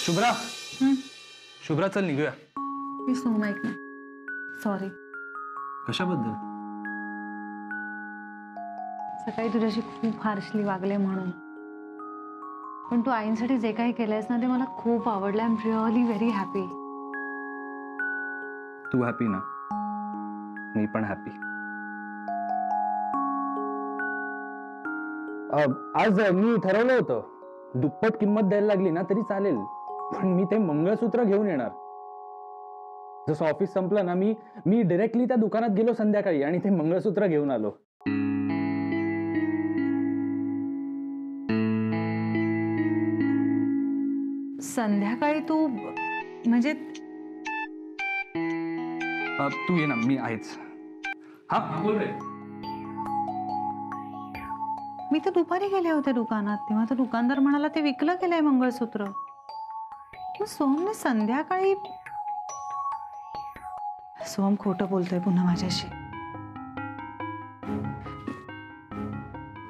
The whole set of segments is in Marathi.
शुभ्रा शुभ्रा चल निघूया. प्लीज सोहम ऐक ना. सॉरी. कशाबद्दल? सकाळी तुझ्याशी खूप हार्शली वागले म्हणून. पण तू आईंसाठी जे काही केलंयस ना ते मला खूप आवडलं. I am really very happy. तू हॅपी ना? मी पण हॅपी. आज मी ठरवलं होतं दुप्पट किंमत द्यायला लागली ना तरी चालेल, पण मी ते मंगळसूत्र घेऊन येणार. जसं ऑफिस संपलं ना मी डायरेक्टली त्या दुकानात गेलो संध्याकाळी आणि ते मंगळसूत्र घेऊन आलो. संध्याकाळी तू म्हणजे तू ये ना, मी आहेच. हा बोल रे. मी तर दुपारी गेले होते दुकानात, तेव्हा तर दुकानदार म्हणाला ते विकलं गेलंय मंगळसूत्र. मग सोहमने संध्याकाळी. सोहम खोटं बोलतोय पुन्हा माझ्याशी.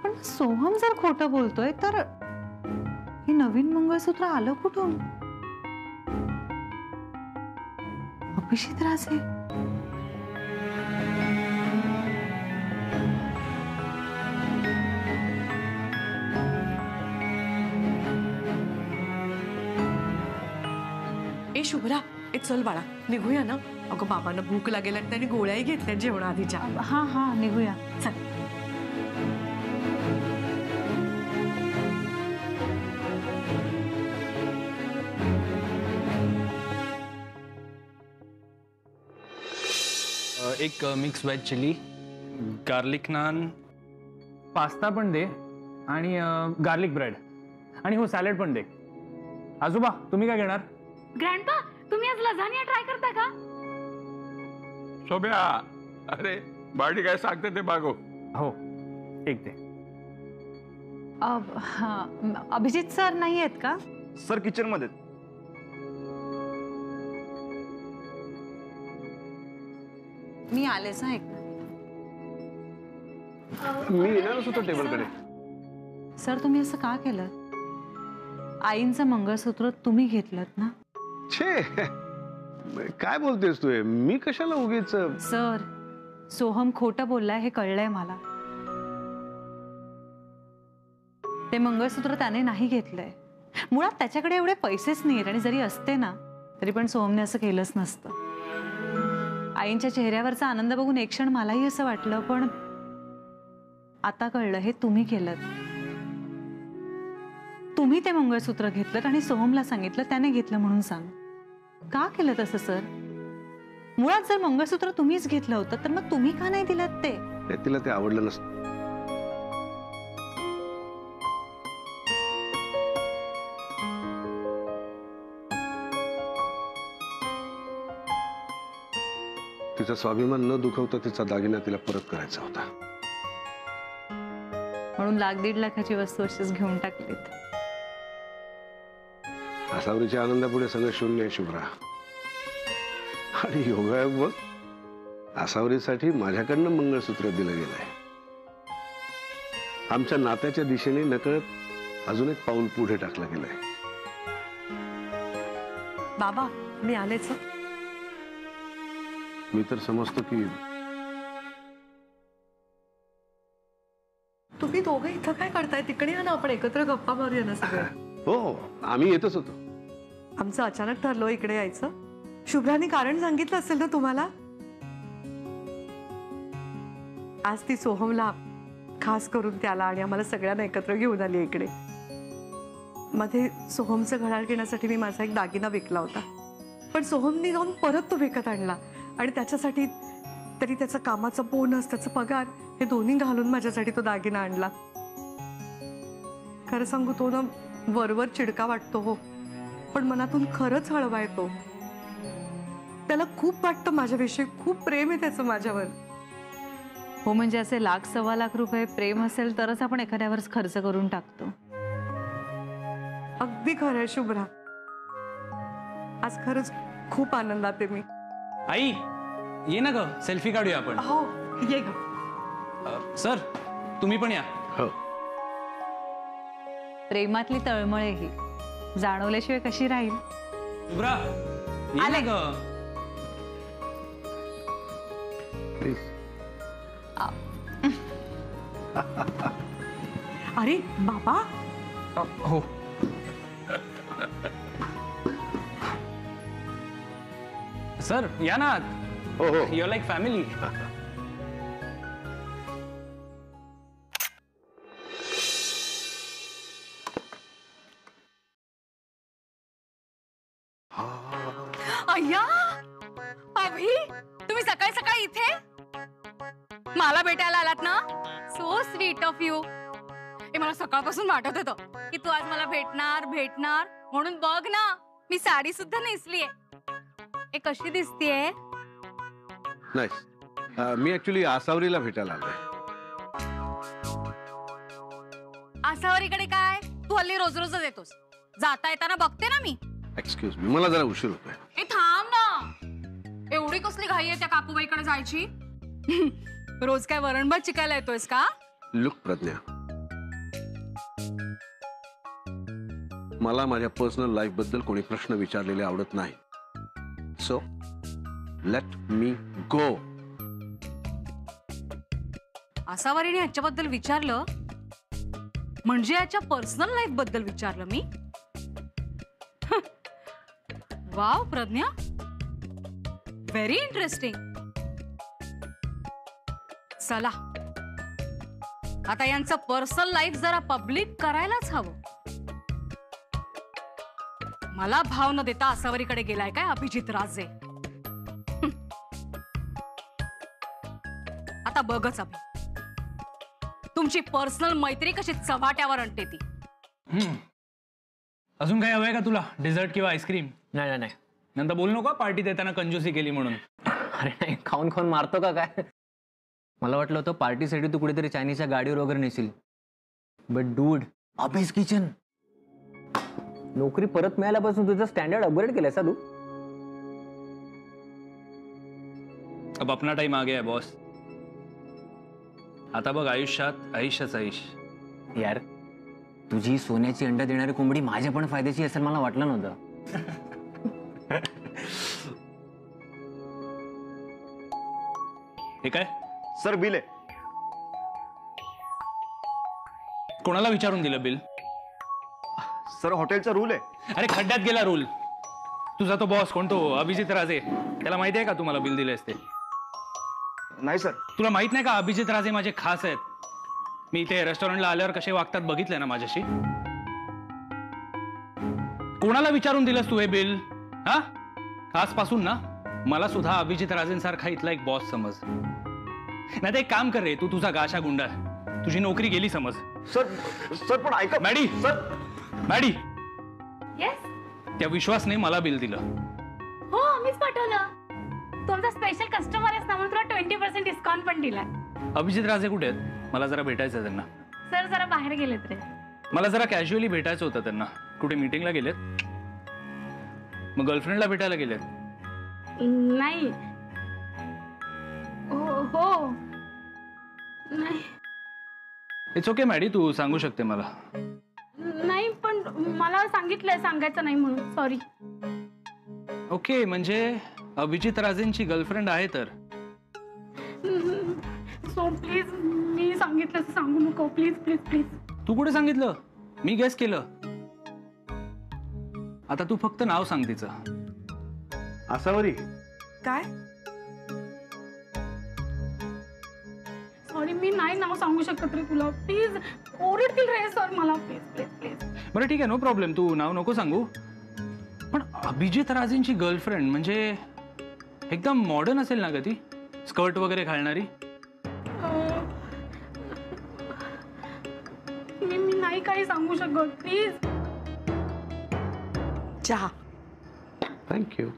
पण सोहम जर खोटं बोलतोय तर हे नवीन मंगळसूत्र आलं कुठून? अभिजित राजे. ए शुभ्रा, ए चल बाळा निघूया ना. अगं बाबांना भूक लागेल आणि त्यांनी गोळ्याही घेतल्या जेवणाआधीच्या. हा हा निघूया चल. एक mix veg chilli, garlic naan, pasta पण दे आणि गार्लिक ब्रेड आणि हो सॅलड पण दे. आजोबा तुम्ही काय घेणार? ग्रँडपा, तुम्ही आज लझानिया ट्राय करता का? शोभ्या, अरे बाडी काय सांगते ते बागो. हो एक दे. अभिजित सर नाही आहेत का? सर किचन मध्ये. मी आलेच ना. एक मी येणारच होतो टेबलकडे. सर तुम्ही असं का केलं? आईंचं मंगळसूत्र तुम्ही घेतलं ना? छे, काय बोलतेस तू? मी कशाला उगीच? सर सोहम खोटं बोललाय हे कळलंय मला. ते मंगळसूत्र त्याने नाही घेतलंय. मुळात त्याच्याकडे एवढे पैसेच नाहीत आणि जरी असते ना तरी पण सोहमने असं केलंच नसतं. आईंच्या चेहऱ्यावरचा आनंद बघून एक क्षण मलाही असं वाटलं, पण आता कळलं हे तुम्ही केलं. तुम्ही ते मंगळसूत्र घेतलं आणि सोहमला सांगितलं त्याने घेतलं म्हणून सांग. का केलं तसं सर? मुळात जर मंगळसूत्र तुम्हीच घेतलं होतं तर मग तुम्ही का नाही दिलं ते? तिला ते आवडलं नसतं. तिचा स्वाभिमान न दुखवता तिचा दागिना तिला परत करायचा होता. म्हणून 1,00,000-1.5 लाखाची वस्तू अशीच घेऊन टाकलीत. आसावरीच्या आनंदापुढे सगळं शून्य आहे शुभ्रा. आणि योगायोग बघ, आसावरीसाठी माझ्याकडनं मंगळसूत्र दिलं गेलंय. आमच्या नात्याच्या दिशेने नकळत अजून एक पाऊल पुढे टाकलं गेलंय. बाबा मी आलेच. मी तर समजतो की तुम्ही दोघं इथं काय करताय? तिकडे या ना, आपण एकत्र गप्पा मारूया ना सगळे. हो, आम्ही येतच होतो. आमचं अचानक ठरलं इकडे यायचं. शुभ्राने कारण सांगितलं असेल ना तुम्हाला. आज ती सोहमला खास करून त्याला आणि आम्हाला सगळ्यांना एकत्र घेऊन आली इकडे. मध्ये सोहमचं घड्याळ घेण्यासाठी मी माझा एक दागिना विकला होता, पण सोहमने जाऊन परत तो विकत आणला आणि त्याच्यासाठी तरी त्याचा कामाचा बोनस, त्याचा पगार हे दोन्ही घालून माझ्यासाठी तो दागिना आणला. खरं सांगू तो ना वरवर चिडका वाटतो हो, पण मनातून खरंच हळवा येतो. त्याला खूप वाटतं माझ्याविषयी, खूप प्रेम आहे त्याचं माझ्यावर. हो म्हणजे असे 1,00,000-1.25 रुपये प्रेम असेल तरच आपण एखाद्यावर खर्च करून टाकतो. अगदी खरं आहे शुभ्रा. आज खरंच खूप आनंदात आहे मी. आई ये ना ग, सेल्फी काढूया आपण. हो ये ग. सर तुम्ही पण या. हो. प्रेमातली तळमळ ही जाणवल्याशिवाय कशी राहील? शुभ्रा, ये ना ग. प्लीज. अरे बाबा, हो. सर या ना. हो हो. Your like family. अय्या अभि, तुम्ही सकाळी सकाळी इथे मला भेटायला आलात ना. So sweet of you. हे मला सकाळपासून वाटत होतं की तू आज मला भेटणार भेटणार म्हणून. बघ ना, मी साडी सुद्धा नेसलीये. हे कशी दिसतीये? नाही, मी ऍक्च्युली आसावरीला भेटायला आलोय. आसावरीकडे काय? तू हल्ली रोज रोजच येतोस. जाता येताना बघते ना मी. एक्सक्यूज मी, मला जरा उशीर होतोय. ए थांब ना, एवढी कसली घाई आहे त्या काकूबाईकडे जायची? रोज काय वरणभात शिकायला येतोयस का? लुक प्रज्ञा, मला माझ्या पर्सनल लाईफ बद्दल कोणी प्रश्न विचारलेले आवडत नाही. सो लेट मी गो. आसावरीने ह्याच्याबद्दल विचारलं म्हणजे याच्या पर्सनल लाईफ बद्दल विचारलं मी? Wow Pragya, very interesting. चला आता यांचं पर्सनल लाईफ जरा पब्लिक करायलाच हवं. मला भाव न देता आसावरीकडे गेलाय काय अभिजित राजे? आता बघच अभि, तुमची पर्सनल मैत्री कशी चव्हाट्यावर आणते ती. अजून काय हवंय का तुला? डेझर्ट किंवा आईस्क्रीम? नाही नाही नाही. नंतर बोलू नका पार्टी देताना कंजूसी केली म्हणून. अरे नाही, खाऊन खाऊन मारतो का काय? मला वाटलं होतं पार्टीसाठी तू कुठेतरी चायनीजच्या गाडीवर वगैरे नेशील. बट डूड, अभेस किचन. नोकरी परत मिळाल्यापासून तुझं स्टँडर्ड अपग्रेड केलंय सा तू. अब अपना टाइम आ गया है बॉस. आता बघ आयुष्यात आयुष्याच आयुष. यार, तुझी सोन्याची अंडा देणारी कोंबडी माझ्या पण फायद्याची असेल मला वाटलं नव्हतं. हे काय सर बिल आहे. कोणाला विचारून दिलं बिल? सर हॉटेलचा रूल आहे. अरे खड्ड्यात गेला रूल. तुझा तो बॉस कोण, तो अभिजित राजे, त्याला माहिती आहे का तुम्हाला बिल दिलेस ते? नाही सर. तुला माहित नाही का अभिजित राजे माझे खास आहेत. मी इथे रेस्टॉरंटला आल्यावर कसे वागतात बघितलंय ना माझ्याशी. कोणाला विचारून दिलंस तू हे बिल? हा, आजपासून ना मला सुद्धा अभिजित राजेंसारखा इथला एक बॉस समज. नाही तर एक काम कर रे, तू तुझा गाशा गुंडा, तुझी नोकरी गेली समज. सर पण ऐका. Maddy, sir. Maddy, yes. त्या विश्वासने मला बिल दिलं. हो, मीच पाठवलं. तुमचा स्पेशल कस्टमर आहेस ना म्हणून तुला 20% डिस्काउंट पण दिलाय. अभिजित राजे कुठे आहेत? मला जरा भेटायचं आहे त्यांना. सर जरा बाहेर गेलेत रे. मला जरा कॅज्युअली भेटायचं होतं त्यांना. कुठे मीटिंगला गेलेत? मग गर्लफ्रेंडला भेटायला गेलेत? नाही. हो नाही. इट्स ओके मॅडी, तू सांगू शकते मला. नाही पण मला सांगितलंय सांगायचं नाही म्हणून. सॉरी. ओके, म्हणजे अभिजित राजेंची गर्लफ्रेंड आहे तर? सो प्लीज, मी सांगितलं सांगू नको. Please please please. तू कुठे सांगितलं? मी गेस केलं. आता तू फक्त नाव सांग तिचं. आसावरी. काय? सॉरी, मी नाही नाव सांगू शकत रे तुला. प्लीज, ओरडतील रे सर मला. Please please please. बरं ठीक आहे, नो प्रॉब्लेम, तू नाव नको सांगू. पण अभिजित राजेंची गर्लफ्रेंड म्हणजे एकदम मॉडर्न असेल ना ग ती? स्कर्ट वगैरे घालणारी? मी नाही काही सांगू शकत. प्लीज. चहा. थँक्यू.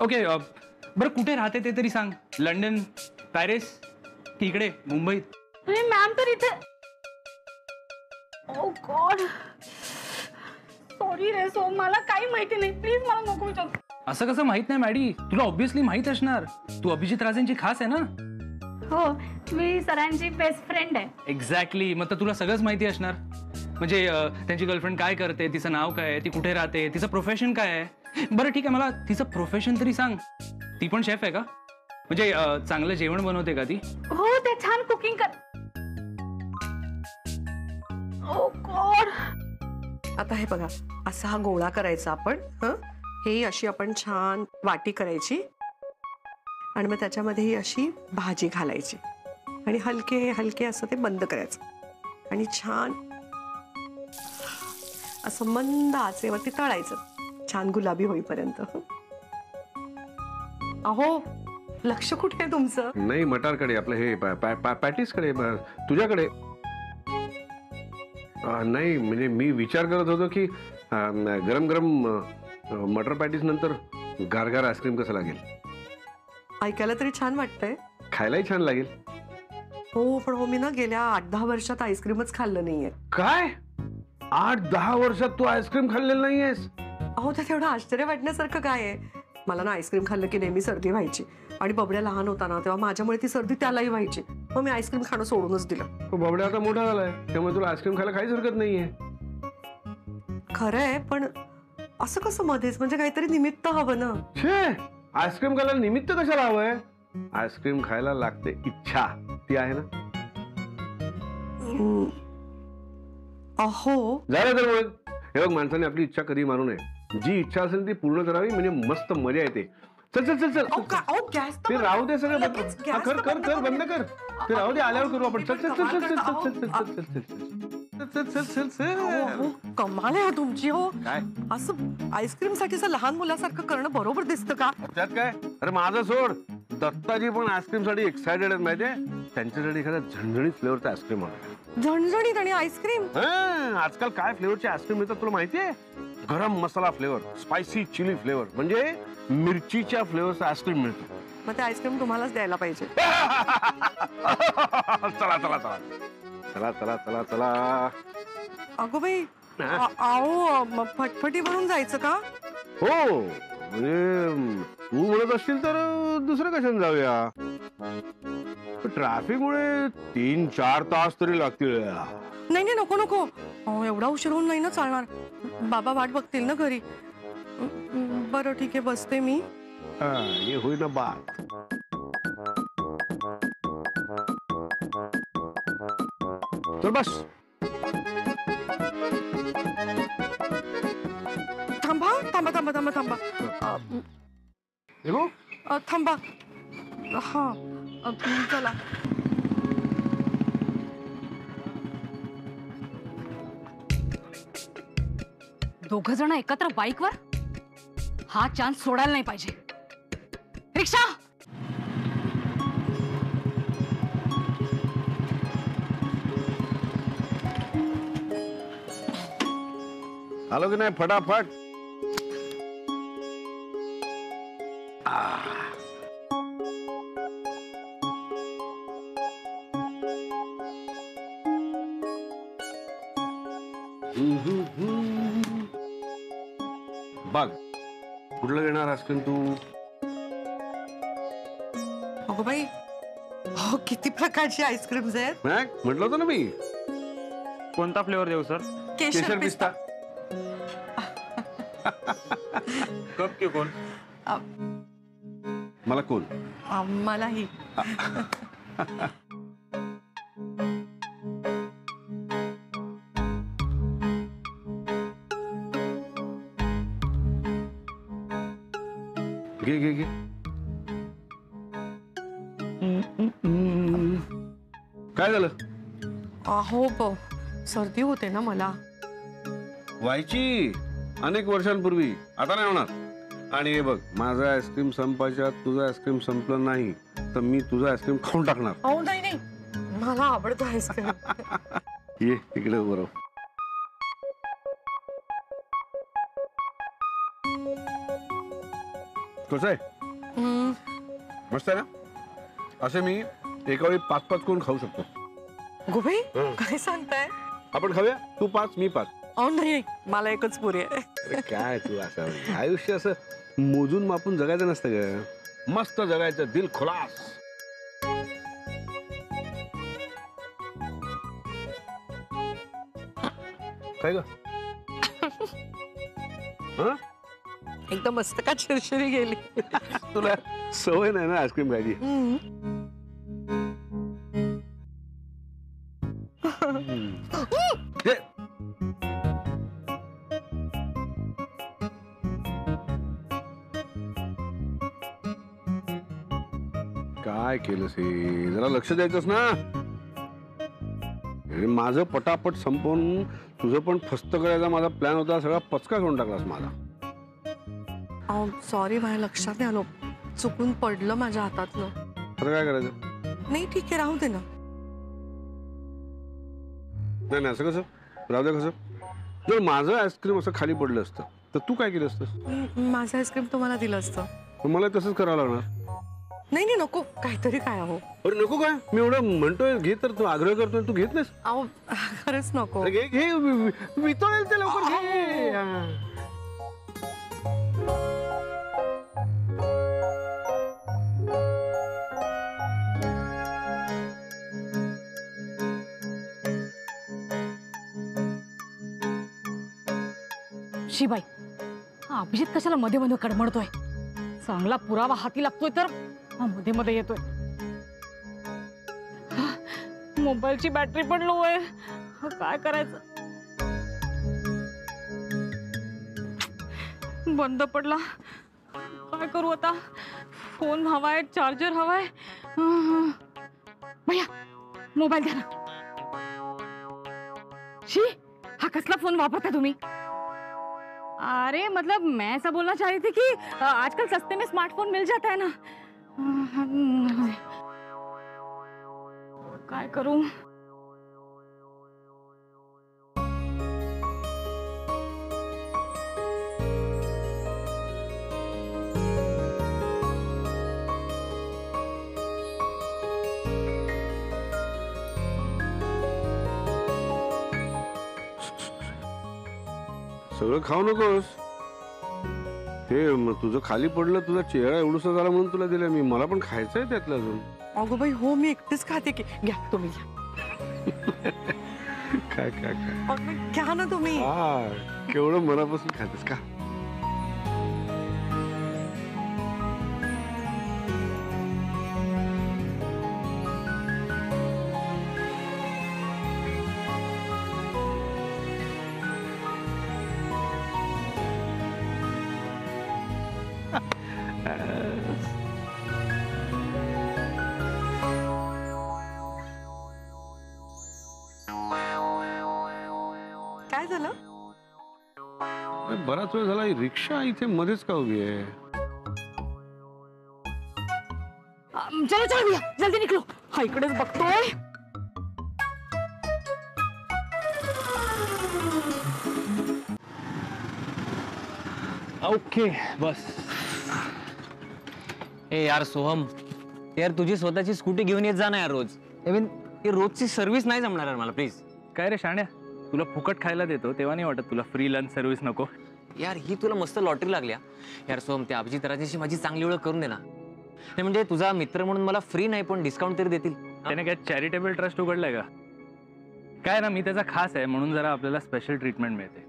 ओके बरं कुठे राहते ते तरी सांग. लंडन, पॅरिस की इकडे मुंबईत? मॅम तर इथे. ओ गॉड, सॉरी रे सोम, मला काही माहिती नाही, प्लीज मला नको विचारू. असं कसं माहित नाही मॅडी? तुला ऑब्व्हियसली माहित असणार. तू अभिजित राजेंची खास आहे ना. हो, मी सरांची बेस्ट फ्रेंड आहे. एक्झॅक्टली, मग तर तुला सगळंच माहिती असणार. म्हणजे त्यांची गर्लफ्रेंड काय करते, तिचं नाव काय आहे, ती कुठे राहते, तिचं प्रोफेशन काय आहे. बरं ठीक आहे, मला तिचं प्रोफेशन तरी सांग. ती पण शेफ आहे का? म्हणजे चांगलं जेवण बनवते का ती? हो, ते छान कुकिंग कर. ओ गॉड. आता हे बघा, असा हा गोळा करायचा आपण. हे अशी आपण छान वाटी करायची आणि मग त्याच्यामध्ये ही अशी भाजी घालायची आणि हलके हलके असं ते बंद करायचं आणि छान असं मंद आचेवरती तळायचं छान गुलाबी होईपर्यंत. अहो, लक्ष कुठे आहे तुमचं? नाही, मटारकडे, आपलं हे पॅटीसकडे, तुझ्याकडे नाही. म्हणजे मी विचार करत होतो की गरम गरम मटर पॅटीस नंतर गारगार आईस्क्रीम कसं लागेल. ऐकायला तरी छान वाटतंय, खायलाही छान लागेल. हो, पण हो, मी ना गेल्या 8-10 वर्षात आईस्क्रीमच खाल्लं नाहीये. काय 8-10 वर्षात तू आईस्क्रीम खाल्लेलं नाहीयेस? अहो, त्यात एवढं आश्चर्य वाटण्यासारखं काय आहे? मला ना आईस्क्रीम खाल्लं की नेहमी सर्दी व्हायची आणि बबड्या लहान होता ना तेव्हा माझ्यामुळे ती सर्दी त्यालाही व्हायची. मग मी आईस्क्रीम खाणं सोडूनच दिलं. बबड्या आता मोठा झालाय, त्यामुळे तुला आईस्क्रीम खायला काहीच हरकत नाहीये. खरंय, पण असं कसं मध्येच? म्हणजे काहीतरी निमित्त हवं ना. छे, आईस्क्रीम खायला निमित्त कशाला हवंय? आईस्क्रीम खायला लागते इच्छा, ती आहे ना. अहो, झालं तर मग. हे बघ, माणसाने आपली इच्छा कधी मारू नये. जी इच्छा असेल ती पूर्ण करावी, म्हणजे मस्त मजा येते. चल चल चल चल, गॅस ते राहू दे सगळं. कर कर कर, बंद कर. ते राहू दे, आल्यावर करू आपण. चल चल चल चल चल चल चल चल चल चल चल चल चल. कमाल आहे तुमची. हो, काय असं आईस्क्रीम साठी लहान मुलासारखं करणं बरोबर दिसतं का? त्यात काय? अरे माझं सोड, दत्ताजी पण आईस्क्रीम साठी एक्सायटेड आहेत माहितीये. त्यांच्यासाठी एखाद्या झणझणीत फ्लेवरचा आईस्क्रीम आणा. झणझणीत आणि आईस्क्रीम? आजकाल काय फ्लेवरचे आईस्क्रीम मिळतात तुला माहितीये? गरम मसाला फ्लेवर, स्पायसी चिली फ्लेवर, म्हणजे मिरचीच्या फ्लेवरचा आईस्क्रीम मिळतो. मग ते आईस्क्रीम तुम्हालाच द्यायला पाहिजे. चला चला चला चला चला चला चला. अगो बाई, आओ, फटफटी भरून जायचं का? हो, म्हणजे तू म्हणत असशील तर दुसरं कशाने जाऊया. ट्रॅफिक मुळे 3-4 तास तरी लागतील. नाही नाही, नको नको. एवढा उशीर होऊन नाही ना चालणार. बाबा वाट बघतील ना घरी. बरं ठीक आहे, बसते मी. हे होईना बात. चल बस. थांबा थांबा थांबा थांबा थांबा थांबा. हा, चला. दोघ जण एकत्र बाईकवर? हा चान्स सोडायला नाही पाहिजे. रिक्षा. आलो की नाही फटाफट. बघ, कुठलं घेणार आईस्क्रीम तू? अगो बाई, हो, किती प्रकारची आईस्क्रीम्स आहेत. म्हटलं होतं ना मी. कोणता फ्लेवर देऊ सर? केशर पिस्ता. कप के कोण? मला कोण? मलाही. घे घे घे. काय झालं? अहो, सर्दी होते ना मला. व्हायची अनेक वर्षांपूर्वी, आता नाही होणार. आणि हे बघ, माझं आईस्क्रीम संपायच्या तुझं आईस्क्रीम संपलं नाही तर मी तुझं आईस्क्रीम खाऊन टाकणार. अहो नाही नाही, मला आवडतं आईस्क्रीम. ये इकडे उभं राहू. कसं आहे? हम्म, मस्त आहे ना? असे मी एका वेळी 5-5 करून खाऊ शकतो. गोबाई काय सांगताय? आपण खाऊया, तू 5 मी 5. अहो नाही, मला एकच पुरी आहे. अरे काय तू असं आयुष्य असं मोजून मापून जगायचं नसतं ग. मस्त जगायचं, दिल खुलास. काय ग? हं? एकदम मस्त का चिरचिरी गेली. तुला सवय नाही ना आईस्क्रीम खायची. हम्म. हे. काय केलंस हे? जरा लक्ष द्यायचंस ना. हे माझं पटापट संपवून तुझं पण फस्त करायचा माझा प्लॅन होता, सगळा पचका करून टाकलास माझा. अहो सॉरी, माझ्या लक्षात नाही आलो, चुकून पडलं माझ्या हातातनं. आता काय करायचं? नाही ठीक आहे, राहू दे ना. नाही नाही, असं कसं राहू दे? कसं जर माझं आईस्क्रीम असं खाली पडलं असतं तर तू काय केलं असतं? माझं आईस्क्रीम तुम्हाला दिलं असतं. मग मला तसंच करावं लागणार. नाही नाही नको, काहीतरी काय अहो. अरे नको काय, मी एवढं म्हणतोय घे, तर तू आग्रह करतोय, तू घेत नाहीस. अहो खरंच नको. अरे घे घे, वितळेल ते लवकर घे. हा. शिबाई, हा अभिजित कशाला मध्ये मध्ये कडमडतोय? चांगला पुरावा हाती लागतोय तर हा मध्ये मध्ये येतोय. मोबाईलची बॅटरी पण लो आहे. काय करायचं? बंद पडला. काय करू आता? फोन हवाय, चार्जर हवाय. भैया मोबाईल द्या ना. शी, हा कसला फोन वापरता तुम्ही? अरे मतलब मैं ऐसा बोलना चाह रही थी कि आजकल सस्ते में स्मार्टफोन मिल जाता है ना. काय करूं? सगळं खाऊ नकोस. हे तुझं खाली पडलं, तुझा चेहरा एवढूसा झाला म्हणून तुला दिलं मी. मला पण खायचंय त्यातलं अजून. अगो बाई हो, मी एकटीच खाते की. घ्या तुम्ही घ्या. काय काय काय अगं, घ्या ना तुम्ही. हा, केवढं मनापासून खातेस का? काय झालं? अरे बराच वेळ झाला, ही रिक्षा इथे मध्येच का उभी आहे? चलो चलो भैया, जल्दी निकलो. हा इकडेच बघतोय. ओके बस. ए यार सोहम, यार तुझी स्वतःची स्कूटी घेऊन येत जा ना यार रोज. इव्हन ती रोजची सर्व्हिस नाही जमणार यार मला, प्लीज. काय रे शाण्या, तुला फुकट खायला देतो तेव्हा नाही वाटत तुला फ्री लंच सर्व्हिस नको? यार ही तुला मस्त लॉटरी लागल्या यार सोहम. त्या अभिजित राजेशी माझी चांगली ओळख करून दे ना. नाही म्हणजे तुझा मित्र म्हणून मला फ्री नाही पण डिस्काउंट तरी देतील. त्याने काय चॅरिटेबल ट्रस्ट उघडलाय का? काय ना, मी त्याचा खास आहे म्हणून जरा आपल्याला स्पेशल ट्रीटमेंट मिळते.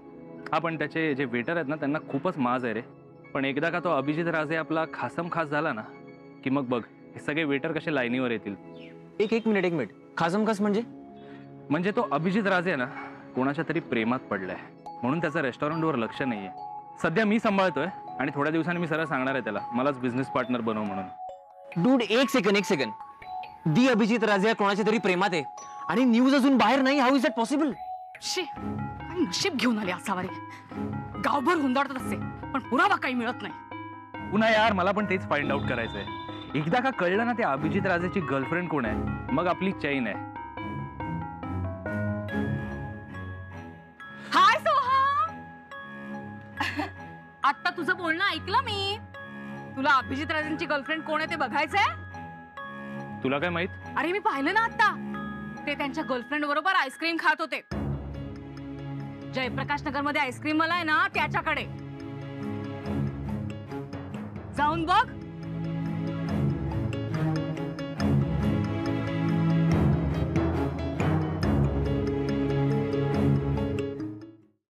हा पण त्याचे जे वेटर आहेत ना त्यांना खूपच माज आहे रे. पण एकदा का तो अभिजित राजे आपला खासम खास झाला ना की मग बघ हे सगळे वेटर कसे लाईनीवर येतील. एक मिनिट खासम खास म्हणजे तो अभिजित राजे ना कोणाच्या तरी प्रेमात पडलाय म्हणून त्याचं रेस्टॉरंटवर लक्ष नाहीये. सध्या मी सांभाळतोय आणि थोड्या दिवसांनी मी सरळ सांगणार आहे त्याला मलाच बिझनेस पार्टनर बनव म्हणून. डूड एक सेकंड. दी अभिजित राजे कोणाच्या तरी प्रेमात आहे आणि न्यूज अजून बाहेर नाही. How is that possible? शी, काय नशीब घेऊन आले असावारे. गावभर हुंदाडतात असे पण पुरावा काही मिळत नाही. पुन्हा यार मला पण तेच फाइंड आउट करायचंय. एकदा का कळलं ना त्या अभिजित राजेची गर्लफ्रेंड कोण आहे मग आपली चैन आहे. हाय सोहम. आता तुझं बोलणं ऐकलं मी. तुला अभिजित राजेंची गर्लफ्रेंड कोण आहे ते बघायचंय? तुला काय माहित? अरे मी पाहिलं ना आता, ते त्यांच्या गर्लफ्रेंड बरोबर आईस्क्रीम खात होते. जयप्रकाश नगर मध्ये आईस्क्रीम मला आहे ना त्याच्याकडे. जाऊन बघ.